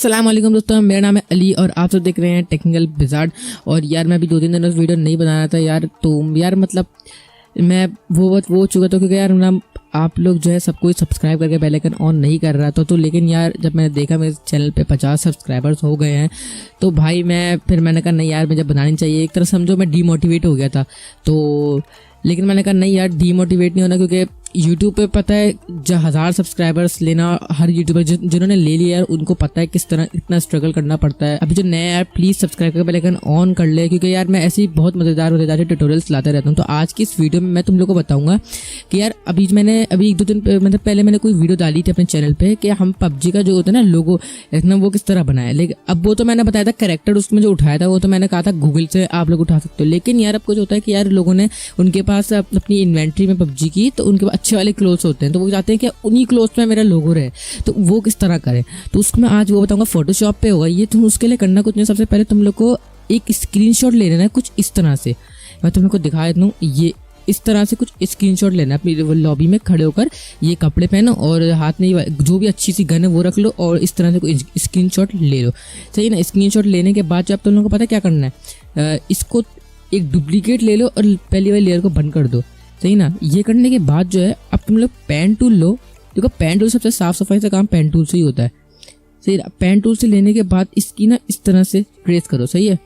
अस्सलाम वालेकुम दोस्तों, मेरा नाम है अली और आप सब देख रहे हैं टेक्निकल बिज़ार्ड। और यार मैं अभी 2-3 दिनों से वीडियो नहीं बना रहा था यार, तो यार मतलब मैं वो हो चुका था क्योंकि यार ना आप लोग जो है सब कोई सब्सक्राइब करके बेल आइकन ऑन नहीं कर रहा था। तो लेकिन यार जब मैंने देखा मेरे चैनल पे 50 सब्सक्राइबर्स हो गए हैं तो भाई मैंने कहा नहीं यार मुझे बनानी चाहिए। एक तरह समझो मैं डीमोटिवेट हो गया था, तो लेकिन मैंने कहा नहीं यार डीमोटिवेट नहीं होना, क्योंकि यूट्यूब पे पता है जो 1000 सब्सक्राइबर्स लेना हर यूट्यूबर जिन्होंने ले लिया यार उनको पता है किस तरह इतना स्ट्रगल करना पड़ता है। अभी जो नए यार प्लीज़ सब्सक्राइब करके बेल आइकन ऑन कर ले, क्योंकि यार मैं ऐसे ही बहुत मज़ेदार ट्यूटोरियल्स लाते रहता हूँ। तो आज की इस वीडियो में मैं तुम लोगों को बताऊंगा कि यार अभी 1-2 दिन मतलब पहले मैंने कोई वीडियो डाली थी अपने चैनल पे कि हम पबजी का जो होता है ना लोगो ना वो किस तरह बनाया। लेकिन अब वो तो मैंने बताया था कैरेक्टर उसमें जो उठाया था वो तो मैंने कहा था गूगल से आप लोग उठा सकते हो। लेकिन यार अब कुछ होता है कि यार लोगों ने उनके पास अपनी इन्वेंट्री में पबजी की तो उनके पास अच्छे वाले क्लोथ्स होते हैं, तो वो चाहते हैं कि उन्हीं क्लोथ्स में मेरा लोगो रहे, तो वो किस तरह करें। तो उसको मैं आज वो बताऊंगा। फोटोशॉप पे होगा ये, तुम उसके लिए करना कुछ नहीं, सबसे पहले तुम लोग को एक स्क्रीनशॉट ले लेना है कुछ इस तरह से। मैं तुम लोग को दिखा देता हूँ, ये इस तरह से कुछ स्क्रीनशॉट लेना है। अपनी लॉबी में खड़े होकर ये कपड़े पहनो और हाथ में जो भी अच्छी सी गन है वो रख लो और इस तरह से कोई स्क्रीनशॉट ले लो, सही ना। स्क्रीनशॉट लेने के बाद जो आप तुम लोगों को पता है क्या करना है, इसको एक डुप्लीकेट ले लो और पहली वाली लेयर को बंद कर दो, सही ना। ये करने के बाद जो है अब तुम लोग पेन टूल लो। देखो पेन टूल सबसे साफ सफाई से काम पेन टूल से ही होता है, सही ना। पेन टूल से लेने के बाद इसकी ना इस तरह से ट्रेस करो, सही है।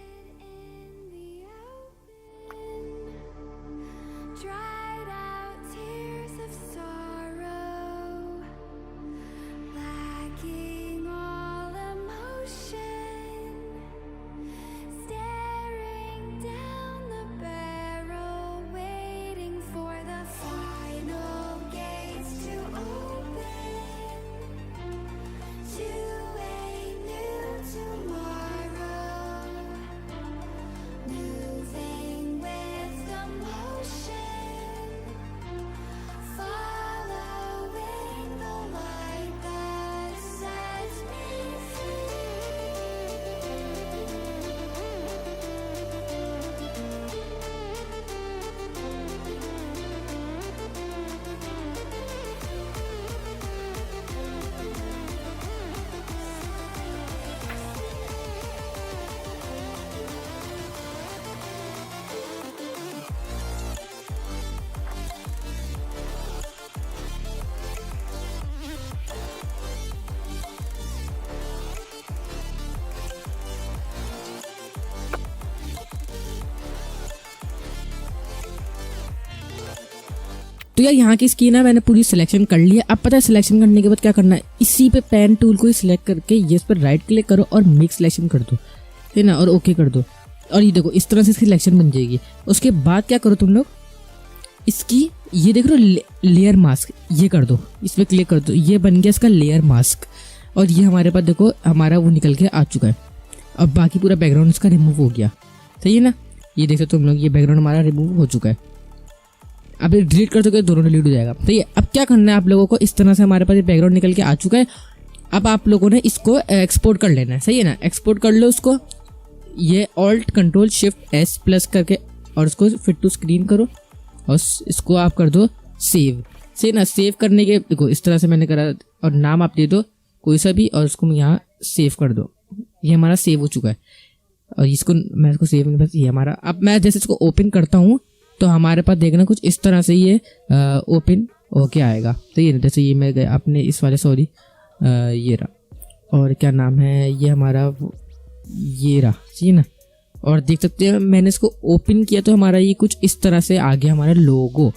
तो यार यहाँ की स्किन है मैंने पूरी सिलेक्शन कर ली है। अब पता है सिलेक्शन करने के बाद क्या करना है, इसी पे पेन टूल को ही सिलेक्ट करके ये इस पर राइट क्लिक करो और मिक्स सिलेक्शन कर दो, है ना, और ओके कर दो। और ये देखो इस तरह से इसकी सिलेक्शन बन जाएगी। उसके बाद क्या करो तुम लोग, इसकी ये देख लो लेयर मास्क ये कर दो, इस पर क्लिक कर दो, ये बन गया इसका लेयर मास्क। और ये हमारे पास देखो हमारा वो निकल के आ चुका है। अब बाकी पूरा बैकग्राउंड इसका रिमूव हो गया, सही है ना। ये देख सकते हो तुम लोग, ये बैकग्राउंड हमारा रिमूव हो चुका है। अब डिलीट कर दोगे दोनों डिलीट हो जाएगा। तो ये अब क्या करना है आप लोगों को, इस तरह से हमारे पास ये बैकग्राउंड निकल के आ चुका है। अब आप लोगों ने इसको एक्सपोर्ट कर लेना है, सही है ना। एक्सपोर्ट कर लो उसको, ये alt control shift S plus करके और उसको फिट टू स्क्रीन करो और इसको आप कर दो सेव, सही ना। सेव करने के देखो इस तरह से मैंने करा और नाम आप दे दो कोई सा भी और उसको यहाँ सेव कर दो। ये हमारा सेव हो चुका है और इसको मैं इसको सेव बस ये हमारा। अब मैं जैसे इसको ओपन करता हूँ तो हमारे पास देखना कुछ इस तरह से ये ओपन होके आएगा, तो ये जैसे ये मैं गया अपने इस वाले सॉरी ये रहा और क्या नाम है ये हमारा ये रहा, सही ना। और देख सकते हैं मैंने इसको ओपन किया तो हमारा ये कुछ इस तरह से आ गया हमारा लोगो।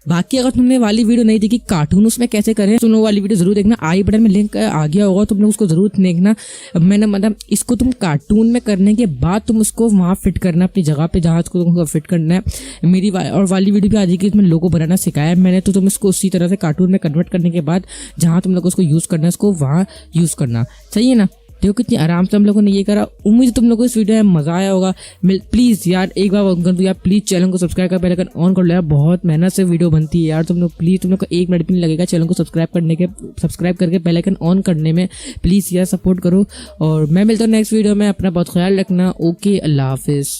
बाकी अगर तुमने वाली वीडियो नहीं देखी कार्टून उसमें कैसे करें, तुम लोग वाली वीडियो जरूर देखना, आई बटन में लिंक आ गया होगा, तुम लोग उसको जरूर देखना। मैंने मतलब इसको तुम कार्टून में करने के बाद तुम उसको वहाँ फिट करना अपनी जगह पे जहाँ उसको तुमको फिट करना है। मेरी और वाली वीडियो भी आ जाएगी, इसमें लोगो बनाना सिखाया मैंने, तो तुम इसको उसी तरह से कार्टून में कन्वर्ट करने के बाद जहाँ तुम लोग उसको यूज़ करना है उसको वहाँ यूज़ करना, सही है ना। देखो कितनी आराम से हम लोगों ने ये करा। उम्मीद तुम लोगों को इस वीडियो में मजा आया होगा। प्लीज यार एक बार तो यार प्लीज चैनल को सब्सक्राइब कर बेल आइकन ऑन कर लो यार, बहुत मेहनत से वीडियो बनती है यार। तुम लोग प्लीज, तुम लोग को 1 मिनट भी नहीं लगेगा चैनल को सब्सक्राइब करके बेल आइकन ऑन करने में। प्लीज यार सपोर्ट करो और मैं मिलता हूँ नेक्स्ट वीडियो में। अपना बहुत ख्याल रखना। ओके, अल्लाह हाफिज।